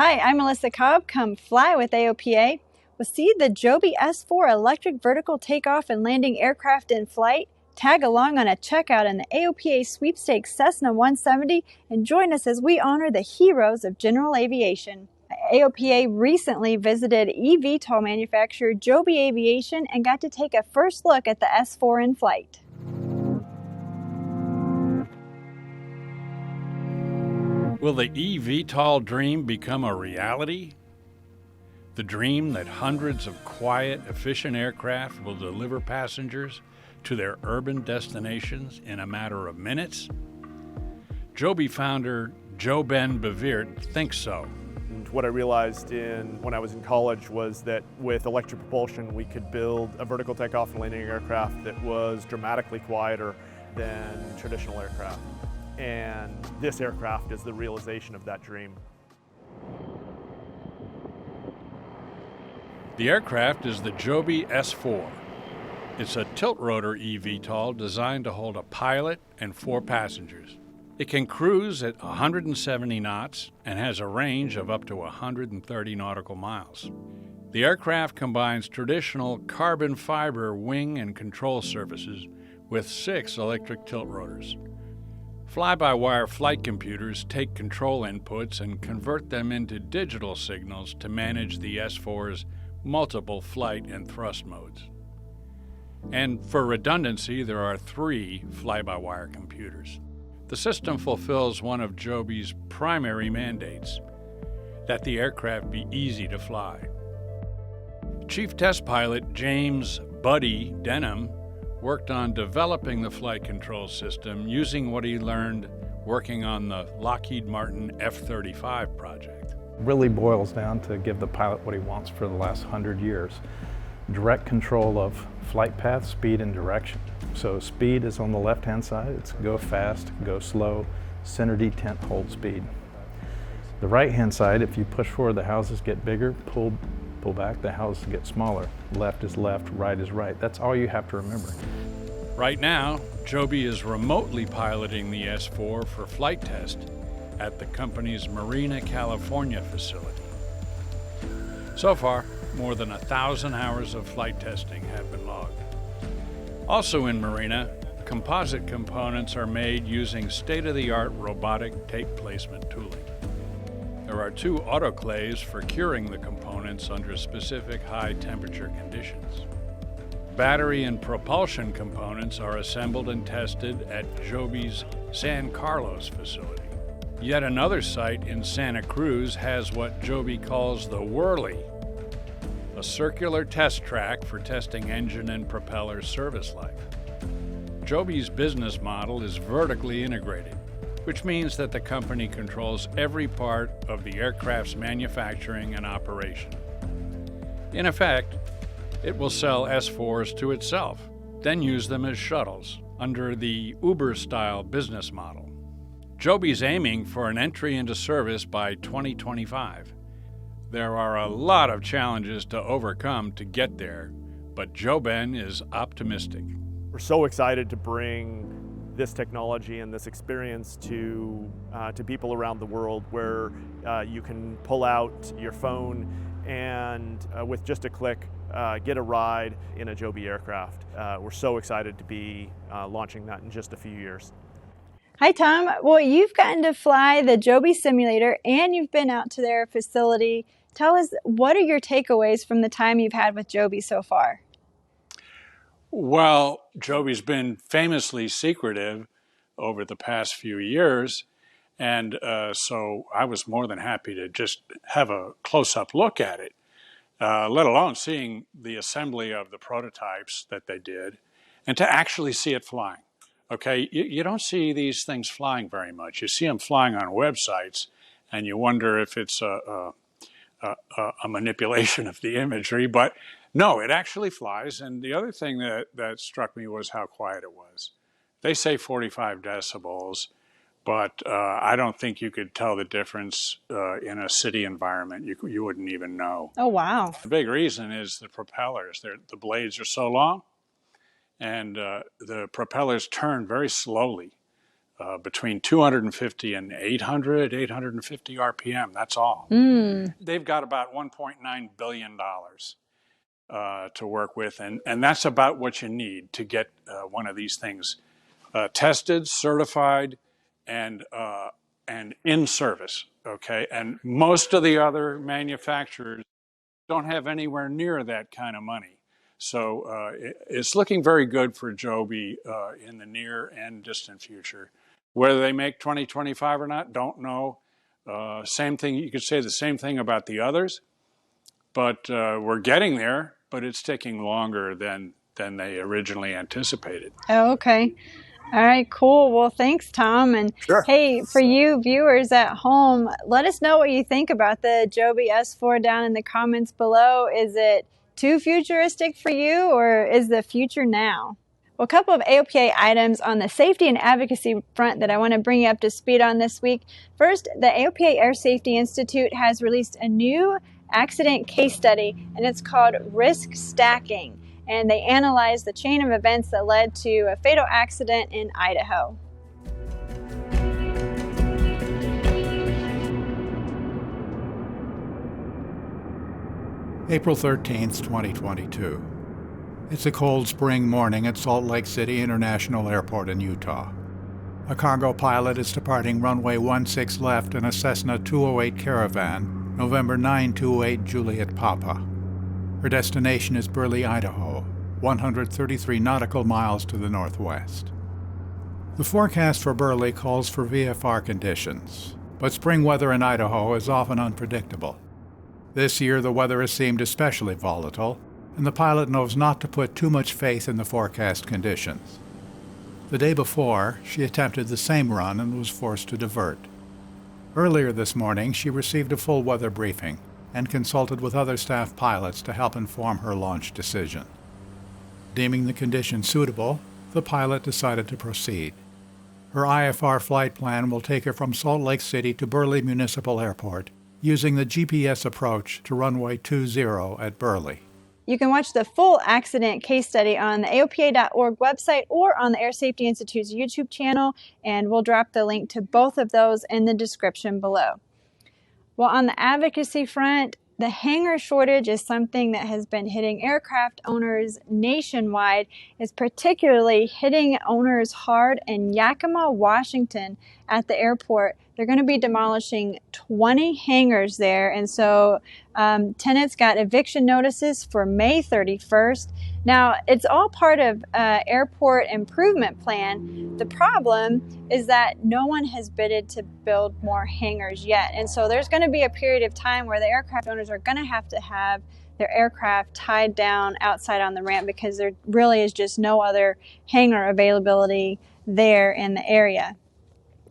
Hi, I'm Melissa Cobb. Come fly with AOPA. We'll see the Joby S4 electric vertical takeoff and landing aircraft in flight. Tag along on a checkout in the AOPA Sweepstakes Cessna 170 and join us as we honor the heroes of general aviation. AOPA recently visited eVTOL manufacturer Joby Aviation and got to take a first look at the S4 in flight. Will the eVTOL dream become a reality? The dream that hundreds of quiet, efficient aircraft will deliver passengers to their urban destinations in a matter of minutes? Joby founder Joby Aviation thinks so. And what I realized when I was in college was that with electric propulsion, we could build a vertical takeoff and landing aircraft that was dramatically quieter than traditional aircraft. And this aircraft is the realization of that dream. The aircraft is the Joby S4. It's a tilt-rotor eVTOL designed to hold a pilot and 4 passengers. It can cruise at 170 knots and has a range of up to 130 nautical miles. The aircraft combines traditional carbon fiber wing and control surfaces with 6 electric tilt rotors. Fly-by-wire flight computers take control inputs and convert them into digital signals to manage the S4's multiple flight and thrust modes. And for redundancy, there are 3 fly-by-wire computers. The system fulfills one of Joby's primary mandates, that the aircraft be easy to fly. Chief Test Pilot James "Buddy" Denham worked on developing the flight control system using what he learned working on the Lockheed Martin F-35 project. It really boils down to give the pilot what he wants for the last 100 years. Direct control of flight path, speed, and direction. So speed is on the left-hand side. It's go fast, go slow, center detent, hold speed. The right-hand side, if you push forward, the houses get bigger, pull back, the houses get smaller. Left is left, right is right. That's all you have to remember. Right now, Joby is remotely piloting the S4 for flight test at the company's Marina, California facility. So far, more than 1,000 hours of flight testing have been logged. Also in Marina, composite components are made using state-of-the-art robotic tape placement tooling. There are 2 autoclaves for curing the components under specific high-temperature conditions. Battery and propulsion components are assembled and tested at Joby's San Carlos facility. Yet another site in Santa Cruz has what Joby calls the Whirly, a circular test track for testing engine and propeller service life. Joby's business model is vertically integrated, which means that the company controls every part of the aircraft's manufacturing and operation. In effect, it will sell S4s to itself, then use them as shuttles under the Uber-style business model. Joby's aiming for an entry into service by 2025. There are a lot of challenges to overcome to get there, but Joby is optimistic. We're so excited to bring this technology and this experience to people around the world, where you can pull out your phone and with just a click get a ride in a Joby aircraft. We're so excited to be launching that in just a few years. Hi, Tom. Well, you've gotten to fly the Joby simulator and you've been out to their facility. Tell us, what are your takeaways from the time you've had with Joby so far? Well, Joby's been famously secretive over the past few years, and so I was more than happy to just have a close-up look at it, let alone seeing the assembly of the prototypes that they did, and to actually see it flying. Okay, you don't see these things flying very much. You see them flying on websites, and you wonder if it's a manipulation of the imagery, but no, it actually flies. And the other thing that struck me was how quiet it was. They say 45 decibels, but I don't think you could tell the difference in a city environment. You wouldn't even know. Oh, wow. The big reason is the propellers. The blades are so long, and the propellers turn very slowly. between 250 and 850 RPM. That's all. They've got about $1.9 billion to work with, and that's about what you need to get one of these things tested, certified, and in service. Okay, and most of the other manufacturers don't have anywhere near that kind of money. So it's looking very good for Joby in the near and distant future. Whether they make 2025 or not, don't know. Same thing, you could say the same thing about the others, but we're getting there, but it's taking longer than they originally anticipated. Oh, okay. All right, cool. Well, thanks, Tom. And Sure. hey, for you viewers at home, let us know what you think about the Joby S4 down in the comments below. Is it too futuristic for you, or is the future now? Well, a couple of AOPA items on the safety and advocacy front that I want to bring you up to speed on this week. First, the AOPA Air Safety Institute has released a new accident case study, and it's called Risk Stacking. And they analyzed the chain of events that led to a fatal accident in Idaho. April 13th, 2022. It's a cold spring morning at Salt Lake City International Airport in Utah. A cargo pilot is departing runway 16 left in a Cessna 208 Caravan, November 928 Juliet Papa. Her destination is Burley, Idaho, 133 nautical miles to the northwest. The forecast for Burley calls for VFR conditions, but spring weather in Idaho is often unpredictable. This year the weather has seemed especially volatile, and the pilot knows not to put too much faith in the forecast conditions. The day before, she attempted the same run and was forced to divert. Earlier this morning, she received a full weather briefing and consulted with other staff pilots to help inform her launch decision. Deeming the conditions suitable, the pilot decided to proceed. Her IFR flight plan will take her from Salt Lake City to Burley Municipal Airport, using the GPS approach to runway 20 at Burley. You can watch the full accident case study on the AOPA.org website or on the Air Safety Institute's YouTube channel, and we'll drop the link to both of those in the description below. Well, on the advocacy front, the hangar shortage is something that has been hitting aircraft owners nationwide. It's particularly hitting owners hard in Yakima, Washington at the airport. They're going to be demolishing 20 hangars there, and so tenants got eviction notices for May 31st. Now, it's all part of airport improvement plan. The problem is that no one has bidded to build more hangars yet, and so there's going to be a period of time where the aircraft owners are going to have their aircraft tied down outside on the ramp because there really is just no other hangar availability there in the area.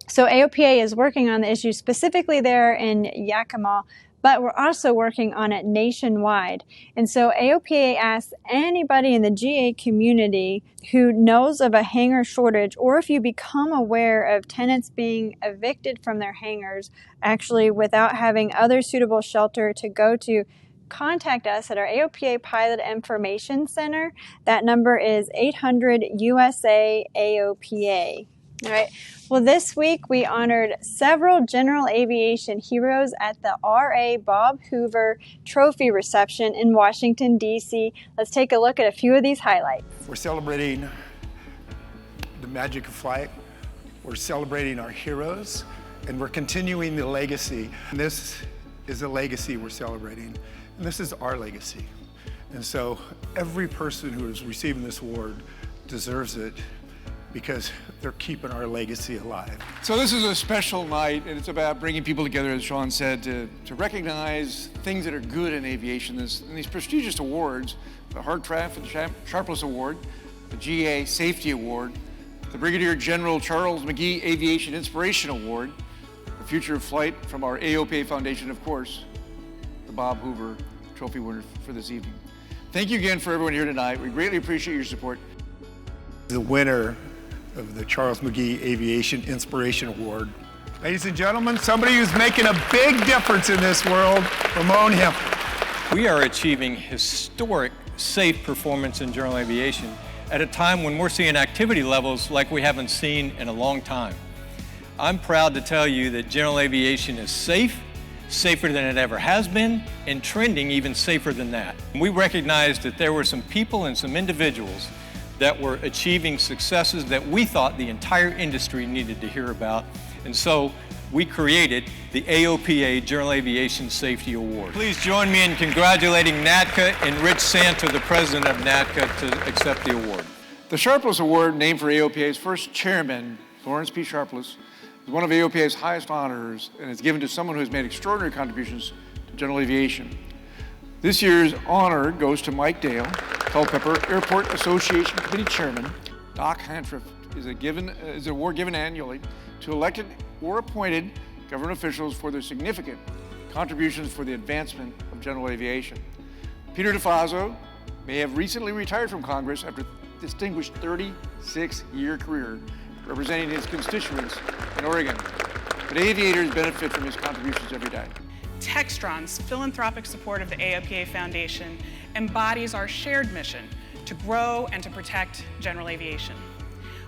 So AOPA is working on the issue specifically there in Yakima, but we're also working on it nationwide. And so AOPA asks anybody in the GA community who knows of a hangar shortage, or if you become aware of tenants being evicted from their hangars, actually without having other suitable shelter to go to, contact us at our AOPA Pilot Information Center. That number is 800 USA AOPA. All right. Well, this week we honored several general aviation heroes at the R.A. Bob Hoover Trophy Reception in Washington, D.C. Let's take a look at a few of these highlights. We're celebrating the magic of flight. We're celebrating our heroes, and we're continuing the legacy. And this is a legacy we're celebrating, and this is our legacy. And so every person who is receiving this award deserves it, because they're keeping our legacy alive. So this is a special night, and it's about bringing people together, as Sean said, to recognize things that are good in aviation. And these prestigious awards, the Hartranft and Sharpless Award, the GA Safety Award, the Brigadier General Charles McGee Aviation Inspiration Award, the Future of Flight from our AOPA Foundation, of course, the Bob Hoover Trophy winner for this evening. Thank you again for everyone here tonight. We greatly appreciate your support. The winner of the Charles McGee Aviation Inspiration Award. Ladies and gentlemen, somebody who's making a big difference in this world, Ramon Hempel. We are achieving historic safe performance in general aviation at a time when we're seeing activity levels like we haven't seen in a long time. I'm proud to tell you that general aviation is safe, safer than it ever has been, and trending even safer than that. We recognized that there were some people and some individuals that were achieving successes that we thought the entire industry needed to hear about, and so we created the AOPA General Aviation Safety Award. Please join me in congratulating NATCA and Rich Santa, the president of NATCA, to accept the award. The Sharpless Award, named for AOPA's first chairman, Lawrence P. Sharpless, is one of AOPA's highest honors, and it's given to someone who has made extraordinary contributions to general aviation. This year's honor goes to Mike Dale, Culpeper Airport Association Committee Chairman. Doc Hantriff is an award given annually to elected or appointed government officials for their significant contributions for the advancement of general aviation. Peter DeFazio may have recently retired from Congress after a distinguished 36-year career representing his constituents in Oregon, but aviators benefit from his contributions every day. Textron's philanthropic support of the AOPA Foundation embodies our shared mission to grow and to protect general aviation.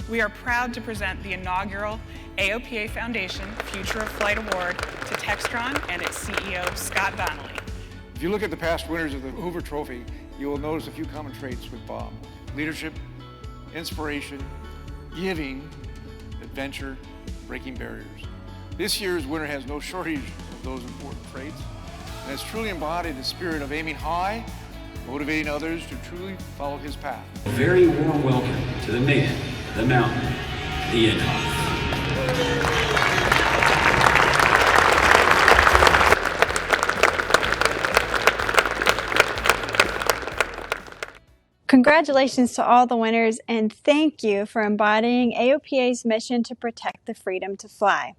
We are proud to present the inaugural AOPA Foundation Future of Flight Award to Textron and its CEO, Scott Donnelly. If you look at the past winners of the Hoover Trophy, you will notice a few common traits with Bob: leadership, inspiration, giving, adventure, breaking barriers. This year's winner has no shortage of those important traits and has truly embodied the spirit of aiming high, motivating others to truly follow his path. A very warm welcome to the man, the mountain, the Inhofe. Congratulations to all the winners, and thank you for embodying AOPA's mission to protect the freedom to fly.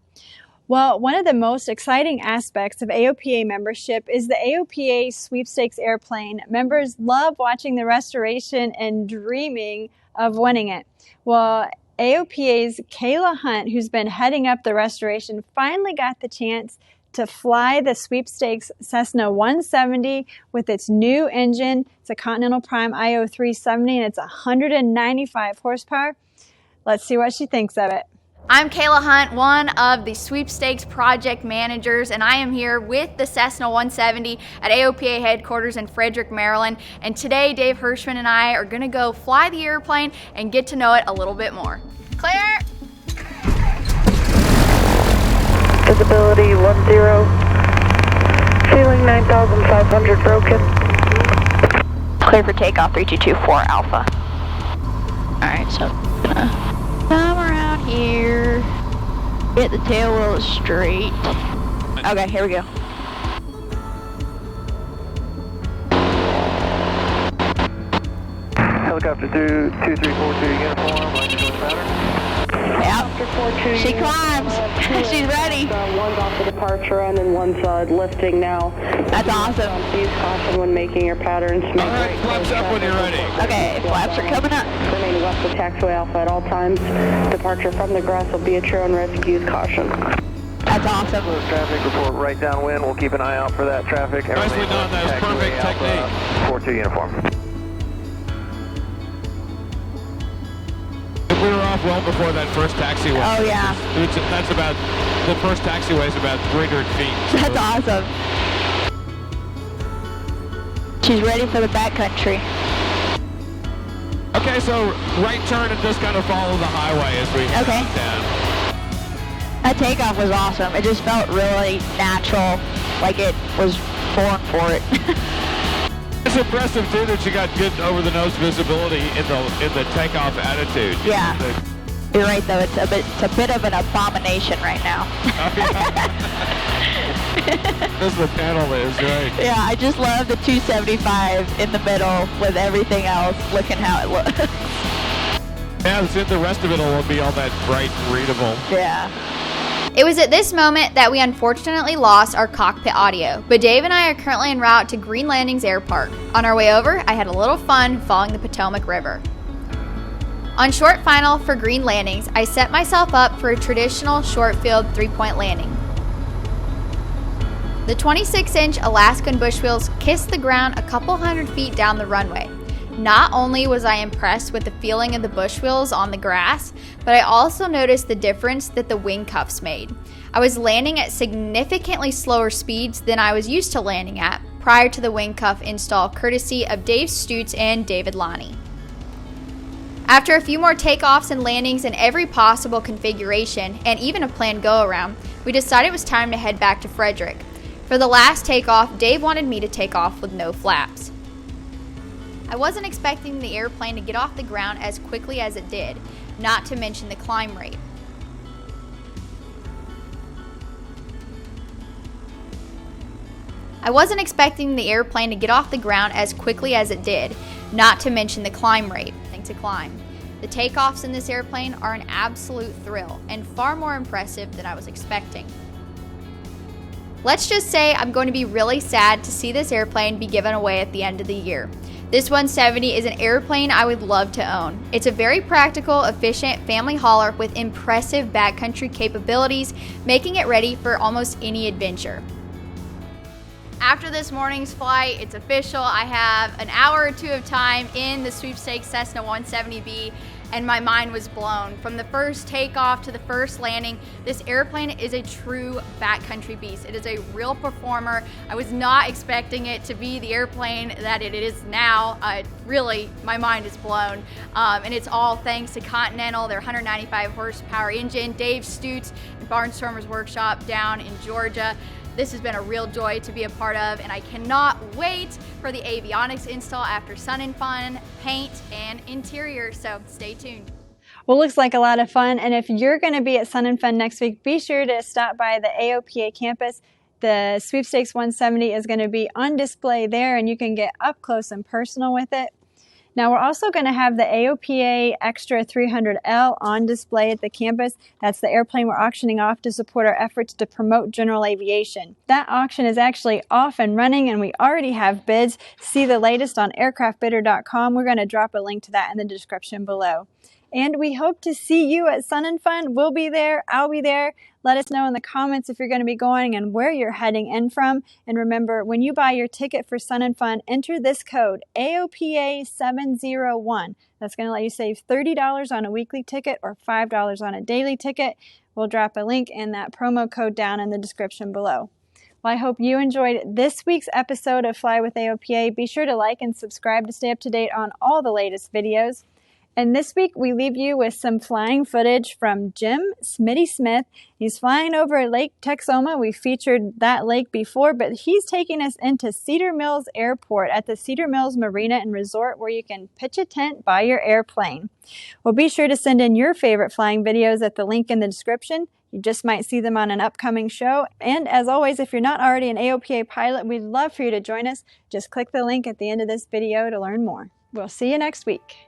Well, one of the most exciting aspects of AOPA membership is the AOPA Sweepstakes airplane. Members love watching the restoration and dreaming of winning it. Well, AOPA's Kayla Hunt, who's been heading up the restoration, finally got the chance to fly the Sweepstakes Cessna 170 with its new engine. It's a Continental Prime IO 370 and it's 195 horsepower. Let's see what she thinks of it. I'm Kayla Hunt, one of the Sweepstakes project managers, and I am here with the Cessna 170 at AOPA headquarters in Frederick, Maryland. And today, Dave Hirschman and I are gonna go fly the airplane and get to know it a little bit more. Clear! Visibility 10, ceiling 9,500 broken. Clear for takeoff 3224 Alpha. Alright, so gonna come around here, get the tail wheel straight. Okay, here we go. Helicopter 2342 uniform, line to pattern. Yep, she climbs, she's ready. One's off the departure run and one's lifting now. That's awesome. Use caution when making your patterns. All right, flaps up when you're ready. Okay, flaps are coming up. Remain west of taxiway Alpha at all times. Departure from the grass will be a true and risk. Use caution. That's awesome. Traffic report right downwind. We'll keep an eye out for that traffic. Nicely done, that was perfect technique. 42 uniform. We were off well before that first taxiway. Oh yeah. That's about, the first taxiway is about 300 feet. So. That's awesome. She's ready for the backcountry. Okay, so right turn and just kind of follow the highway as we head down. That takeoff was awesome. It just felt really natural, like it was born for it. It's impressive too that you got good over-the-nose visibility in the takeoff attitude. Yeah, you're right though. It's a bit of an abomination right now. This the panel is right. Yeah, I just love the 275 in the middle with everything else. Looking how it looks. Yeah, the rest of it will be all that bright and readable. Yeah. It was at this moment that we unfortunately lost our cockpit audio, but Dave and I are currently en route to Green Landings Air Park. On our way over, I had a little fun following the Potomac River. On short final for Green Landings, I set myself up for a traditional short field 3-point landing. The 26-inch Alaskan bush wheels kissed the ground a couple hundred feet down the runway. Not only was I impressed with the feeling of the bush wheels on the grass, but I also noticed the difference that the wing cuffs made. I was landing at significantly slower speeds than I was used to landing at prior to the wing cuff install, courtesy of Dave Stutz and David Lonnie. After a few more takeoffs and landings in every possible configuration, and even a planned go-around, we decided it was time to head back to Frederick. For the last takeoff, Dave wanted me to take off with no flaps. I wasn't expecting the airplane to get off the ground as quickly as it did, not to mention the climb rate. The takeoffs in this airplane are an absolute thrill and far more impressive than I was expecting. Let's just say I'm going to be really sad to see this airplane be given away at the end of the year. This 170 is an airplane I would love to own. It's a very practical, efficient family hauler with impressive backcountry capabilities, making it ready for almost any adventure. After this morning's flight, it's official. I have an hour or two of time in the Sweepstakes Cessna 170B, and my mind was blown. From the first takeoff to the first landing, this airplane is a true backcountry beast. It is a real performer. I was not expecting it to be the airplane that it is now. Really, my mind is blown. And it's all thanks to Continental, their 195 horsepower engine, Dave Stutz and Barnstormer's Workshop down in Georgia. This has been a real joy to be a part of, and I cannot wait for the avionics install after Sun and Fun, paint, and interior, so stay tuned. Well, looks like a lot of fun, and if you're going to be at Sun and Fun next week, be sure to stop by the AOPA campus. The Sweepstakes 170 is going to be on display there, and you can get up close and personal with it. Now, we're also going to have the AOPA Extra 300L on display at the campus. That's the airplane we're auctioning off to support our efforts to promote general aviation. That auction is actually off and running, and we already have bids. See the latest on aircraftbidder.com. We're going to drop a link to that in the description below. And we hope to see you at Sun and Fun. We'll be there. I'll be there. Let us know in the comments if you're going to be going and where you're heading in from. And remember, when you buy your ticket for Sun and Fun, enter this code, AOPA701. That's going to let you save $30 on a weekly ticket or $5 on a daily ticket. We'll drop a link and that promo code down in the description below. Well, I hope you enjoyed this week's episode of Fly with AOPA. Be sure to like and subscribe to stay up to date on all the latest videos. And this week, we leave you with some flying footage from Jim Smitty Smith. He's flying over Lake Texoma. We featured that lake before, but he's taking us into Cedar Mills Airport at the Cedar Mills Marina and Resort, where you can pitch a tent by your airplane. Well, be sure to send in your favorite flying videos at the link in the description. You just might see them on an upcoming show. And as always, if you're not already an AOPA pilot, we'd love for you to join us. Just click the link at the end of this video to learn more. We'll see you next week.